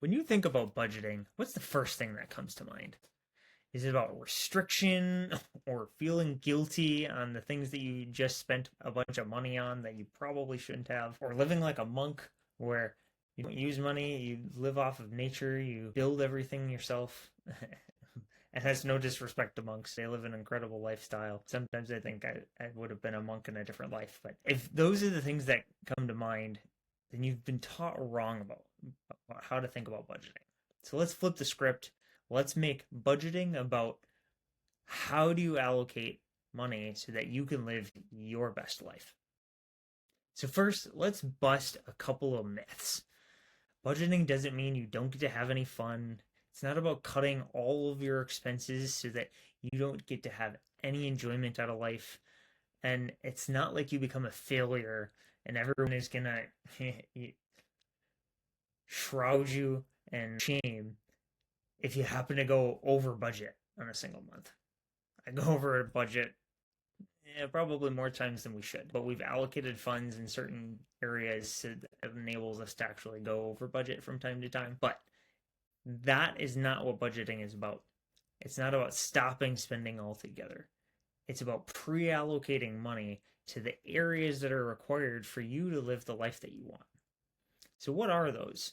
When you think about budgeting, what's the first thing that comes to mind? Is it about restriction or feeling guilty on the things that you just spent a bunch of money on that you probably shouldn't have? Or living like a monk where you don't use money, you live off of nature, you build everything yourself? And that's no disrespect to monks. They live an incredible lifestyle. Sometimes I think I would have been a monk in a different life. But if those are the things that come to mind, then you've been taught wrong about how to think about budgeting. So let's flip the script. Let's make budgeting about how do you allocate money so that you can live your best life. So first, let's bust a couple of myths. Budgeting doesn't mean you don't get to have any fun. It's not about cutting all of your expenses so that you don't get to have any enjoyment out of life. And it's not like you become a failure and everyone is going to shroud you in shame if you happen to go over budget on a single month. I go over a budget probably more times than we should, but we've allocated funds in certain areas so that enables us to actually go over budget from time to time. But that is not what budgeting is about. It's not about stopping spending altogether. It's about pre-allocating money to the areas that are required for you to live the life that you want. So what are those?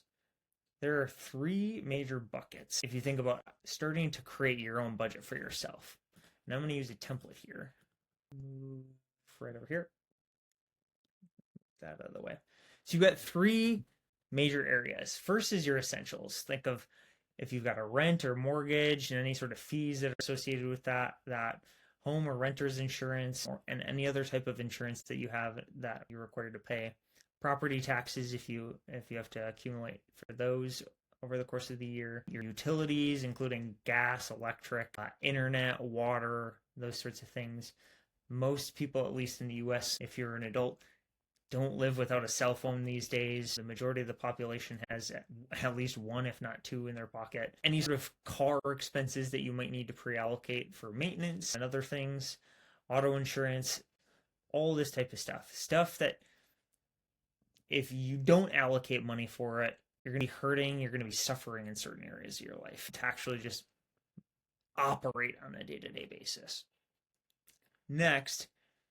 There are three major buckets if you think about starting to create your own budget for yourself. And I'm going to use a template here. Move right over here. That out of the way. So you've got three major areas. First is your essentials. Think of if you've got a rent or mortgage and any sort of fees that are associated with that home or renter's insurance and any other type of insurance that you have that you're required to pay. Property taxes if you have to accumulate for those over the course of the year. Your utilities, including gas, electric, internet, water, those sorts of things. Most people, at least in the US, if you're an adult, don't live without a cell phone these days. The majority of the population has at least one, if not two, in their pocket. Any sort of car expenses that you might need to pre-allocate for maintenance and other things, auto insurance, all this type of stuff. Stuff that if you don't allocate money for it, you're going to be hurting, you're going to be suffering in certain areas of your life to actually just operate on a day-to-day basis. Next,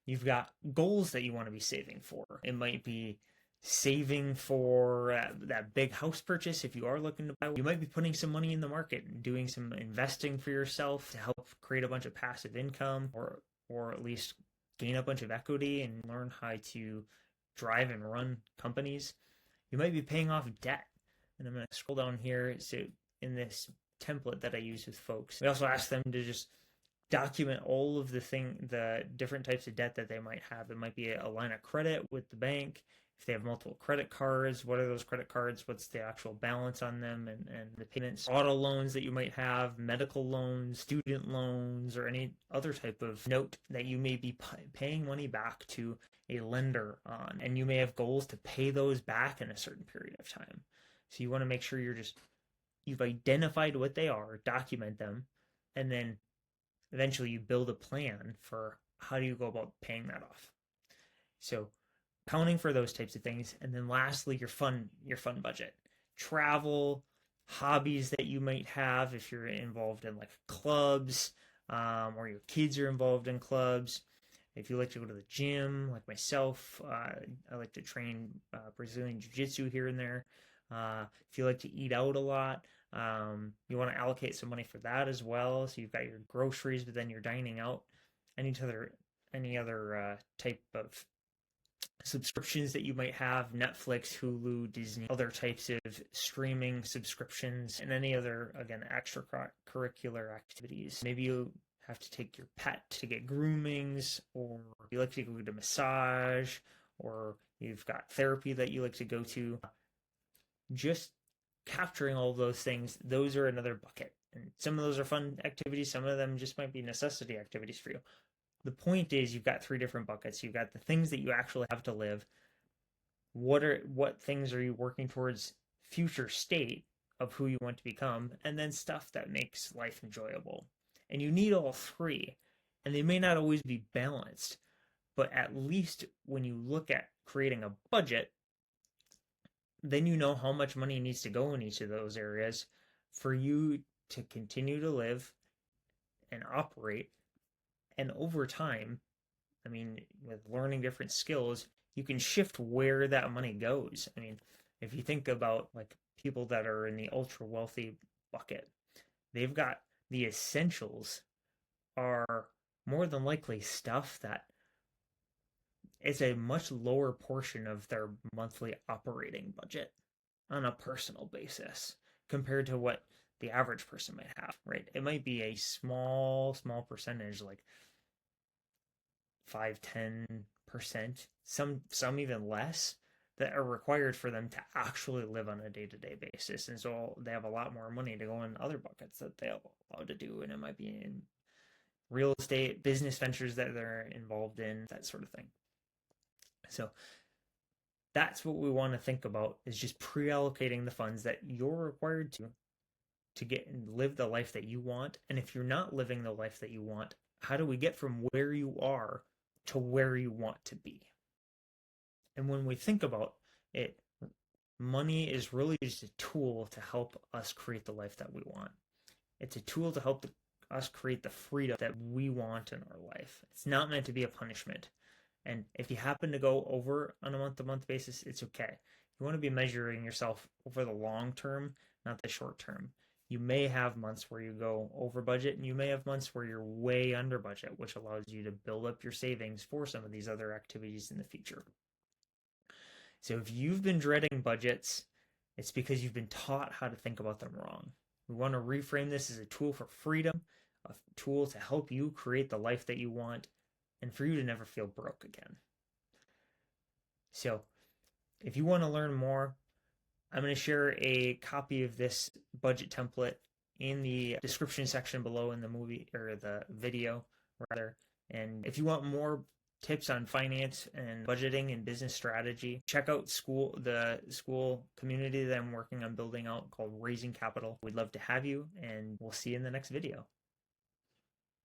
you've got goals that you want to be saving for. It might be saving for that big house purchase if you are looking to buy. You might be putting some money in the market and doing some investing for yourself to help create a bunch of passive income or at least gain a bunch of equity and learn how to drive and run companies. You might be paying off debt. And I'm going to scroll down here. So in this template that I use with folks, we also ask them to just document all of the different types of debt that they might have. It might be a line of credit with the bank. If they have multiple credit cards, what are those credit cards? What's the actual balance on them and the payments? Auto loans that you might have, medical loans, student loans, or any other type of note that you may be paying money back to a lender on. And you may have goals to pay those back in a certain period of time. So you want to make sure you've identified what they are, document them, and then eventually you build a plan for how do you go about paying that off. So accounting for those types of things. And then lastly, your fun budget. Travel, hobbies that you might have if you're involved in like clubs, or your kids are involved in clubs. If you like to go to the gym, like myself, I like to train Brazilian Jiu-Jitsu here and there. If you like to eat out a lot, you want to allocate some money for that as well. So you've got your groceries, but then you're dining out. Any other type of subscriptions that you might have, Netflix, Hulu, Disney, other types of streaming subscriptions, and any other, again, extracurricular activities. Maybe you have to take your pet to get groomings, or you like to go to massage, or you've got therapy that you like to go to. Just capturing all of those things, those are another bucket. And some of those are fun activities, some of them just might be necessity activities for you. The point is you've got three different buckets. You've got the things that you actually have to live. What things are you working towards future state of who you want to become, and then stuff that makes life enjoyable. And you need all three. And they may not always be balanced, but at least when you look at creating a budget, then you know how much money needs to go in each of those areas for you to continue to live and operate. And over time, I mean, with learning different skills, you can shift where that money goes. I mean, if you think about like people that are in the ultra wealthy bucket, they've got the essentials are more than likely stuff that is a much lower portion of their monthly operating budget on a personal basis compared to what the average person might have, right? It might be a small percentage, like 5-10%, some even less, that are required for them to actually live on a day-to-day basis. And so they have a lot more money to go in other buckets that they're allowed to do. And it might be in real estate, business ventures that they're involved in, that sort of thing. So that's what we want to think about, is just pre-allocating the funds that you're required to get and live the life that you want. And if you're not living the life that you want, how do we get from where you are to where you want to be? And when we think about it, money is really just a tool to help us create the life that we want. It's a tool to help us create the freedom that we want in our life. It's not meant to be a punishment. And if you happen to go over on a month-to-month basis, it's okay. You want to be measuring yourself over the long term, not the short term. You may have months where you go over budget, and you may have months where you're way under budget, which allows you to build up your savings for some of these other activities in the future. So if you've been dreading budgets, it's because you've been taught how to think about them wrong. We want to reframe this as a tool for freedom, a tool to help you create the life that you want, and for you to never feel broke again. So if you want to learn more, I'm going to share a copy of this budget template in the description section below in the movie, or the video rather. And if you want more tips on finance and budgeting and business strategy, check out the school community that I'm working on building out called Raising Capital. We'd love to have you, and we'll see you in the next video.